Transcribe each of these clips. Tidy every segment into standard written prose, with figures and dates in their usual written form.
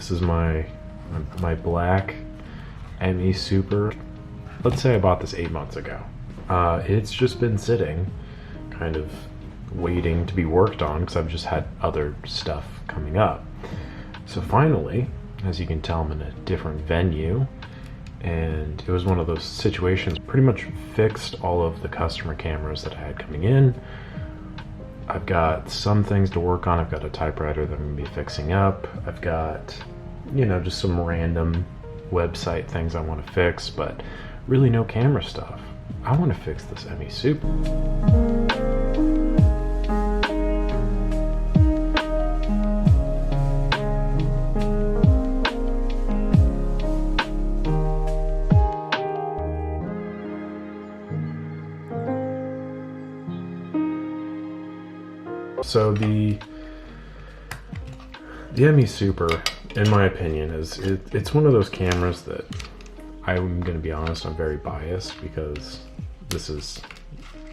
This is my black ME Super. Let's say I bought this 8 months ago. It's just been sitting, kind of waiting to be worked on because I've just had other stuff coming up. So finally, as you can tell, I'm in a different venue, and it was one of those situations. Pretty much fixed all of the customer cameras that I had coming in. I've got some things to work on. I've got a typewriter that I'm going to be fixing up. I've got, you know, just some random website things I want to fix, but really no camera stuff. I want to fix this ME Super. So the ME Super, in my opinion, it's one of those cameras that I'm going to be honest, I'm very biased because this is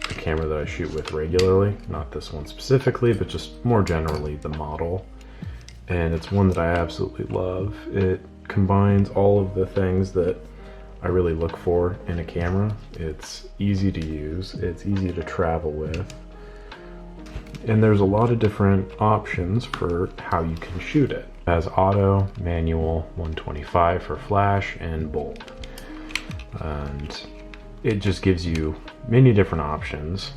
a camera that I shoot with regularly, not this one specifically, but just more generally the model. And it's one that I absolutely love. It combines all of the things that I really look for in a camera. It's easy to use, it's easy to travel with, and there's a lot of different options for how you can shoot it. It has auto, manual, 125 for flash, and bold. And it just gives you many different options.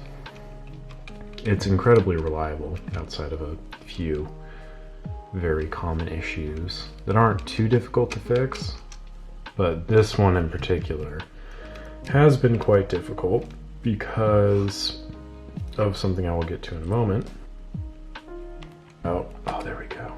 It's incredibly reliable outside of a few very common issues that aren't too difficult to fix, but this one in particular has been quite difficult because of something I will get to in a moment. Oh, there we go.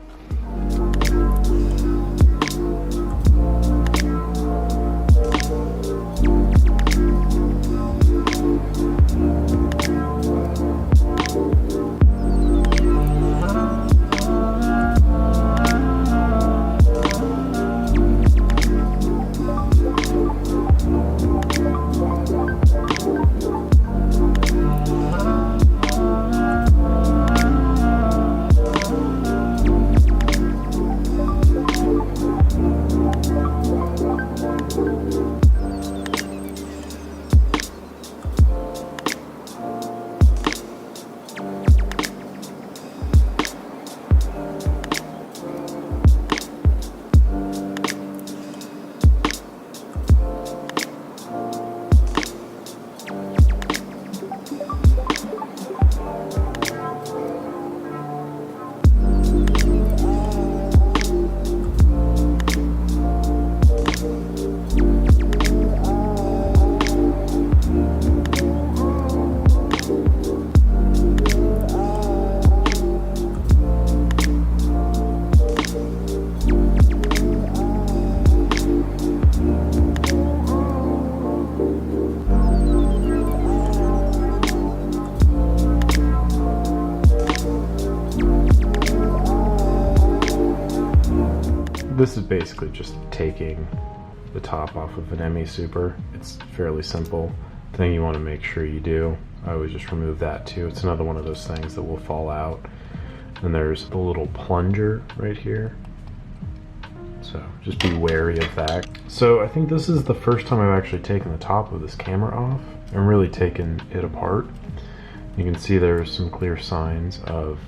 This is basically just taking the top off of an ME Super. It's fairly simple. The thing you want to make sure you do, I always just remove that too. It's another one of those things that will fall out. And there's the little plunger right here. So just be wary of that. So I think this is the first time I've actually taken the top of this camera off and really taken it apart. You can see there's some clear signs of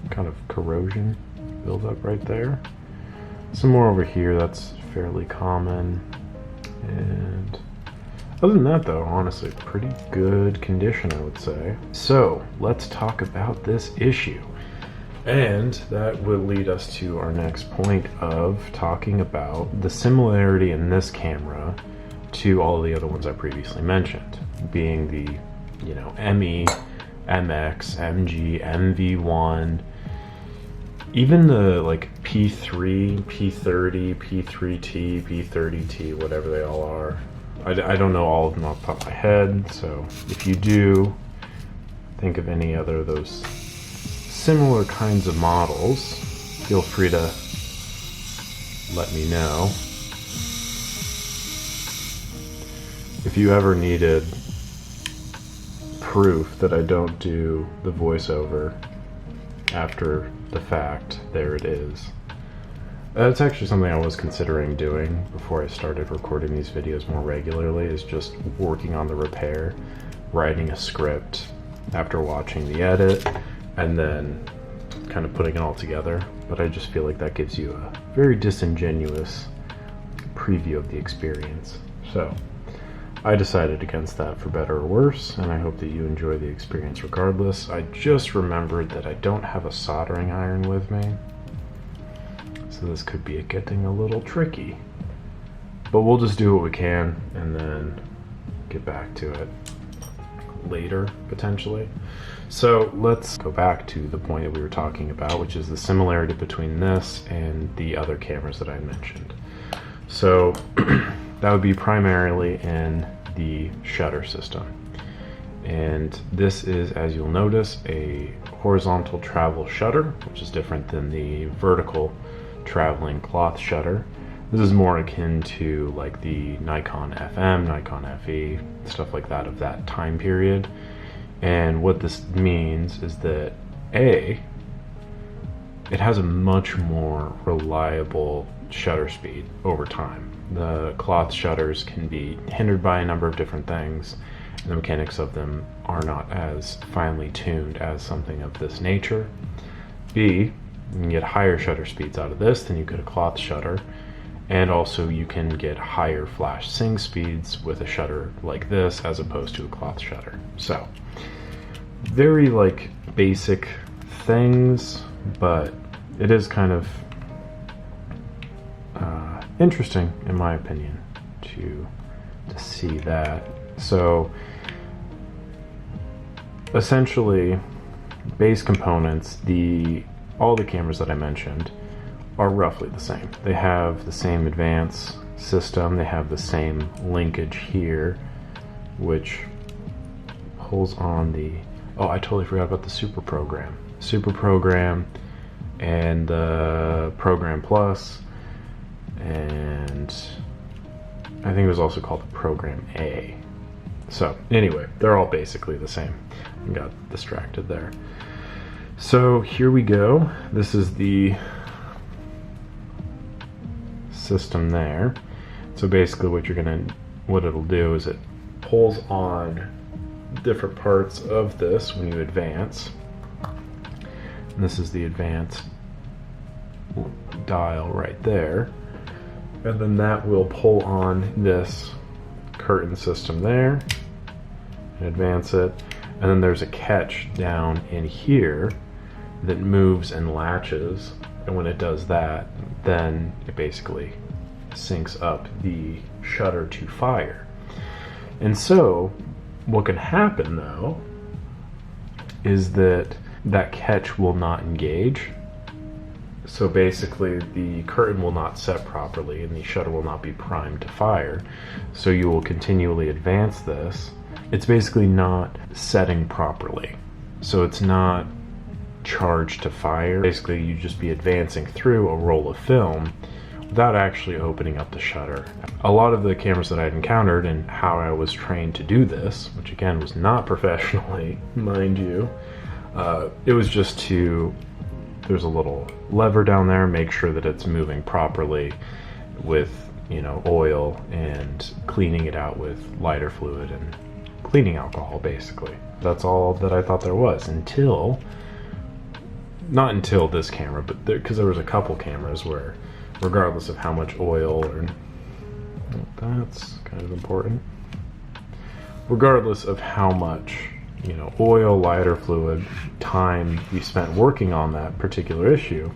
kind of corrosion buildup right there. Some more over here, that's fairly common. And other than that though, honestly, pretty good condition, I would say. So let's talk about this issue. And that will lead us to our next point of talking about the similarity in this camera to all the other ones I previously mentioned, being the, you know, ME, MX, MG, MV1, even the like P3, P30, P3T, P30T, whatever they all are. I don't know all of them off the top of my head, so if you do think of any other of those similar kinds of models, feel free to let me know. If you ever needed proof that I don't do the voiceover after the fact, there it is. That's actually something I was considering doing before I started recording these videos more regularly, is just working on the repair, writing a script after watching the edit, and then kind of putting it all together. But I just feel like that gives you a very disingenuous preview of the experience. So I decided against that for better or worse, and I hope that you enjoy the experience regardless. I just remembered that I don't have a soldering iron with me, so this could be getting a little tricky. But we'll just do what we can and then get back to it later, potentially. So let's go back to the point that we were talking about, which is the similarity between this and the other cameras that I mentioned. So that would be primarily in the shutter system. And this is, as you'll notice, a horizontal travel shutter, which is different than the vertical traveling cloth shutter. This is more akin to like the Nikon FM, Nikon FE, stuff like that of that time period. And what this means is that it has a much more reliable shutter speed over time. The cloth shutters can be hindered by a number of different things, and the mechanics of them are not as finely tuned as something of this nature. B, you can get higher shutter speeds out of this than you could a cloth shutter, and also you can get higher flash sync speeds with a shutter like this as opposed to a cloth shutter. So very like basic things, but it is kind of interesting in my opinion to see that. So essentially base components, all the cameras that I mentioned are roughly the same. They have the same advance system, they have the same linkage here, which pulls on the, oh, I totally forgot about the Super Program and the Program Plus, and I think it was also called the Program A. So anyway, they're all basically the same. I got distracted there. So here we go. This is the system there. So basically what it'll do is it pulls on different parts of this when you advance. And this is the advance dial right there. And then that will pull on this curtain system there and advance it. And then there's a catch down in here that moves and latches. And when it does that, then it basically syncs up the shutter to fire. And so what can happen though is that catch will not engage. So basically the curtain will not set properly and the shutter will not be primed to fire. So you will continually advance this. It's basically not setting properly. So it's not charged to fire. Basically you just be advancing through a roll of film without actually opening up the shutter. A lot of the cameras that I'd encountered and how I was trained to do this, which again was not professionally, mind you, it was just there's a little lever down there, make sure that it's moving properly with, oil and cleaning it out with lighter fluid and cleaning alcohol, basically. That's all that I thought there was not until this camera, but because there was a couple cameras where regardless of how much oil, or that's kind of important, regardless of how much oil, lighter fluid, time we spent working on that particular issue,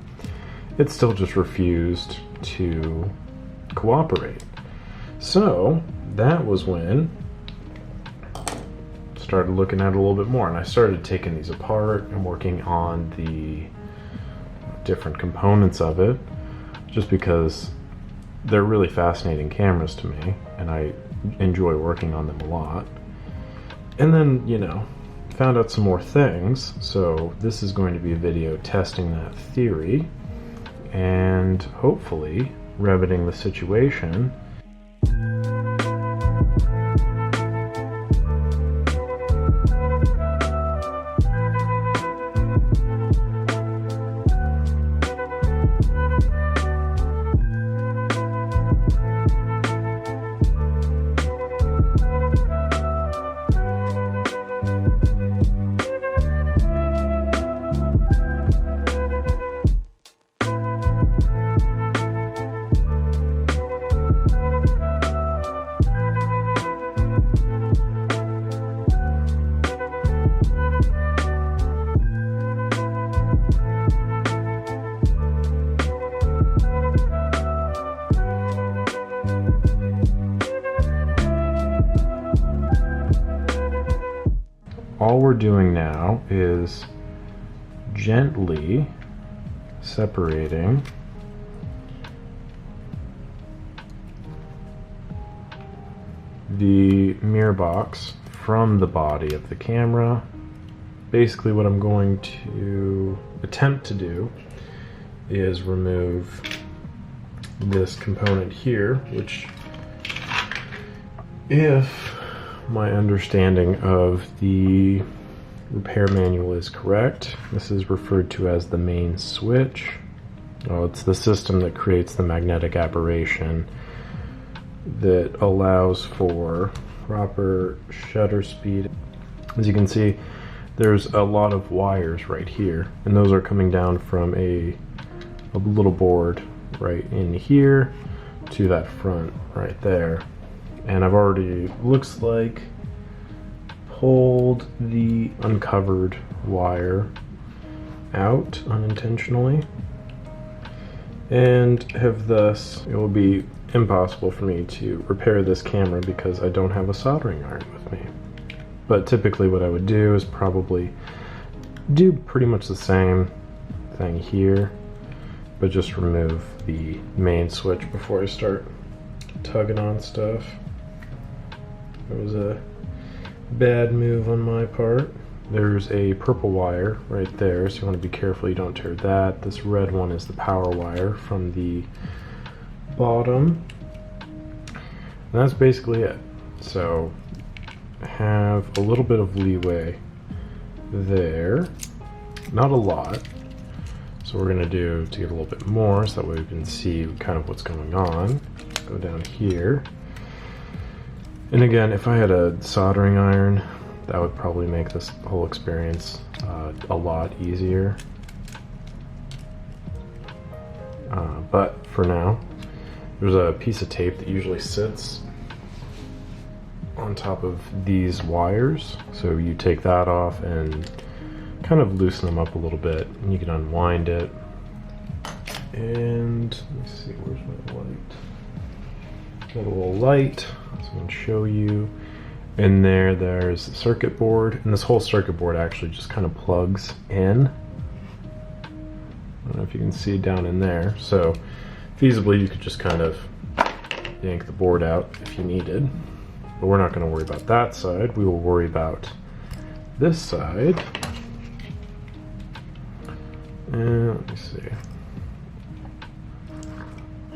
it still just refused to cooperate. So that was when I started looking at it a little bit more, and I started taking these apart and working on the different components of it, just because they're really fascinating cameras to me and I enjoy working on them a lot. And then, found out some more things. So this is going to be a video testing that theory and hopefully remedying the situation. all we're doing now is gently separating the mirror box from the body of the camera. Basically what I'm going to attempt to do is remove this component here, which, if my understanding of the repair manual is correct, this is referred to as the main switch. Well, it's the system that creates the magnetic aberration that allows for proper shutter speed. As you can see, there's a lot of wires right here, and those are coming down from a little board right in here to that front right there. And I've already, looks like, pulled the uncovered wire out unintentionally, and have thus, it will be impossible for me to repair this camera because I don't have a soldering iron with me. But typically what I would do is probably do pretty much the same thing here, but just remove the main switch before I start tugging on stuff. It was a bad move on my part. There's a purple wire right there, so you want to be careful you don't tear that. This red one is the power wire from the bottom. And that's basically it. So have a little bit of leeway there, not a lot. So we're gonna do, to get a little bit more so that way we can see kind of what's going on, go down here. And again, if I had a soldering iron, that would probably make this whole experience a lot easier. But for now, there's a piece of tape that usually sits on top of these wires. So you take that off and kind of loosen them up a little bit, and you can unwind it. And let me see, where's my light? Got a little light, so I'm going to show you. In there's a circuit board, and this whole circuit board actually just kind of plugs in. I don't know if you can see down in there. So feasibly you could just kind of yank the board out if you needed. But we're not going to worry about that side. We will worry about this side. And let me see.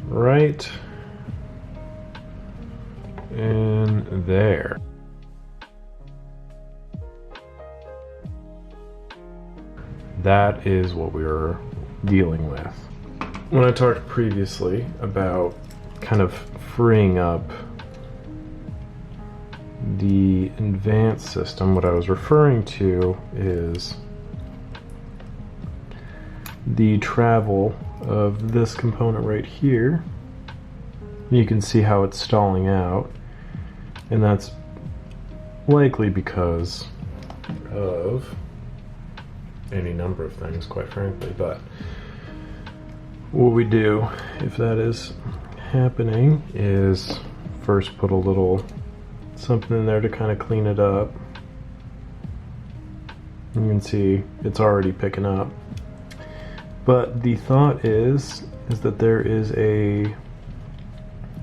Right in there. That is what we were dealing with. When I talked previously about kind of freeing up the advanced system, what I was referring to is the travel of this component right here. You can see how it's stalling out, and that's likely because of any number of things, quite frankly. But what we do if that is happening is first put a little something in there to kind of clean it up. You can see it's already picking up. But the thought is that there is a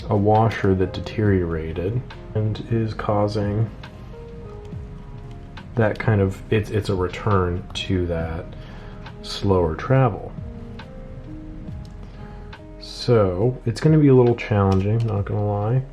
washer that deteriorated and is causing that kind of, it's a return to that slower travel. So it's going to be a little challenging, not going to lie.